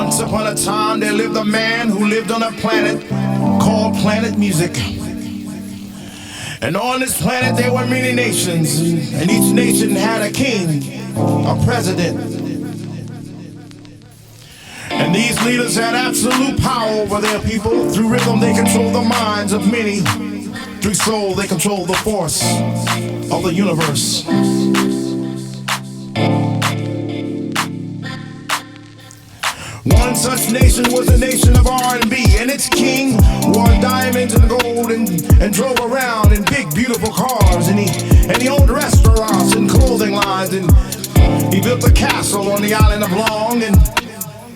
Once upon a time there lived a man who lived on a planet called Planet Music. And on this planet there were many nations, and each nation had a king, a president. And these leaders had absolute power over their people. Through rhythm they controlled the minds of many. Through soul they controlled the force of the universe. One such nation was the nation of R&B, and its king wore diamonds and gold and drove around in big, beautiful cars, and he owned restaurants and clothing lines, and he built a castle on the island of Long, and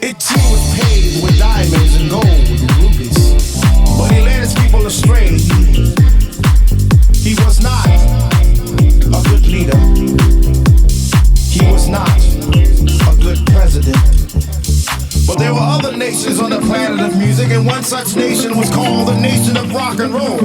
it too was paved with diamonds and gold and rubies. But he led his people astray. He was not a good leader. He was not a good president. But there were other nations on the planet of music, and one such nation was called the nation of rock and roll.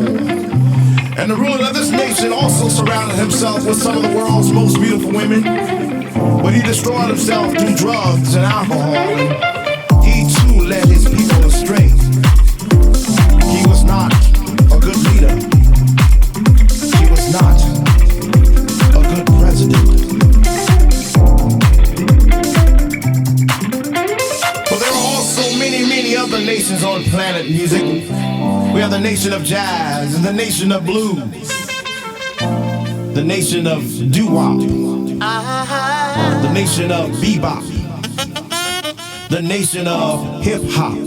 And the ruler of this nation also surrounded himself with some of the world's most beautiful women, but he destroyed himself through drugs and alcohol, and he too led his people astray. He was not a good leader. He was not a good president. Many other nations on planet music. We have the nation of jazz and the nation of blues, the nation of doo-wop, the nation of bebop, the nation of hip-hop.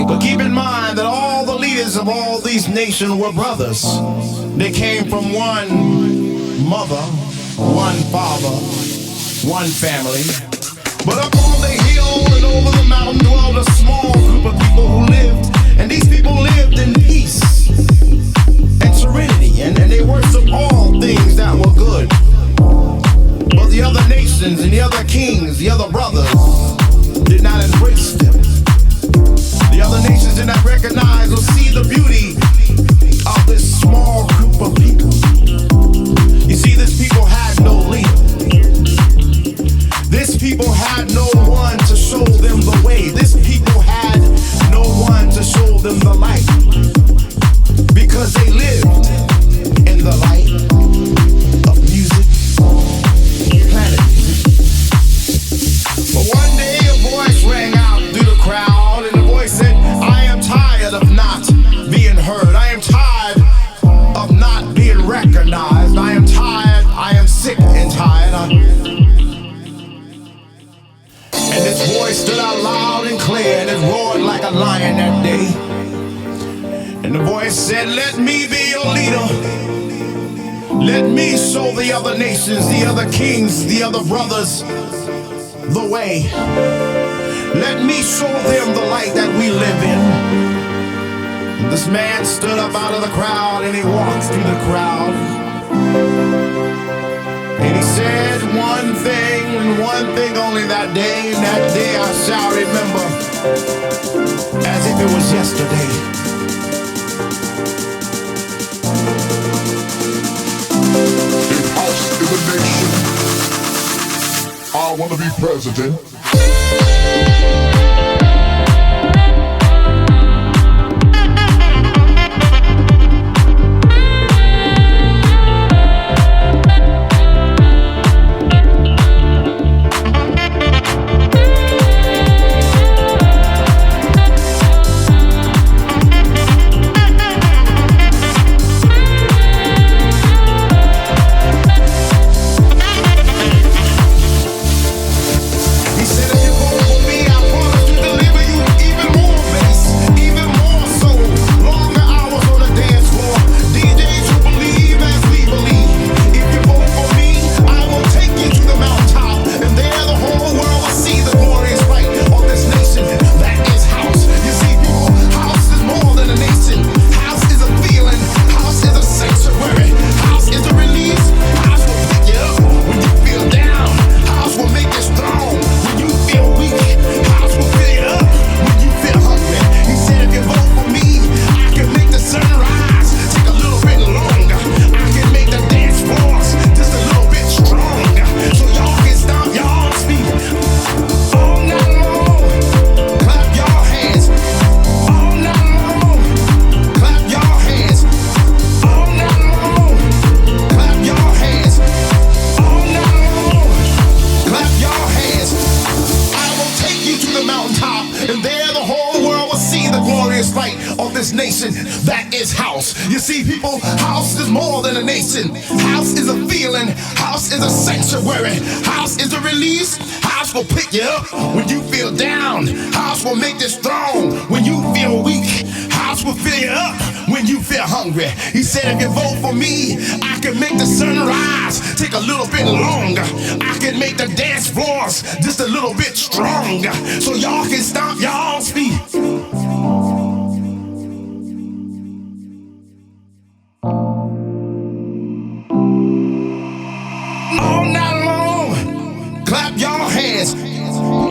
But keep in mind that all the leaders of all these nations were brothers. They came from one mother, one father, one family. But up on the hill and over the mountain dwelled a small group of people who lived, and these people lived in peace and serenity, and they worshiped all things that were good. But the other nations and the other kings, the other brothers, did not embrace them. The other nations did not recognize or see the beauty of this small group of people. You see, this people had no leader. This people had no one to show them the way. This people had no one to show them the light, because they lived in the light of music, planet music. But one day a voice rang out through the crowd, and the voice said, I am tired of not being heard. I am tired of not being recognized. I am tired. I am sick and tired. And this voice stood out loud and clear, and it roared like a lion that day. And the voice said, let me be your leader. Let me show the other nations, the other kings, the other brothers the way. Let me show them the light that we live in. And this man stood up out of the crowd, and he walked through the crowd. And he said one thing and one thing only that day, and that day I shall remember as if it was yesterday. If house is a nation, I wanna be president. He said, if you vote for me, I promise house. You see, people, house is more than a nation. House is a feeling. House is a sanctuary. House is a release. House will pick you up when you feel down. House will make you strong when you feel weak. House will fill you up when you feel hungry. He said, if you vote for me, I can make the sun rise take a little bit longer. I can make the dance floors just a little bit stronger, so y'all can stomp y'all's feet. All night long, clap your hands.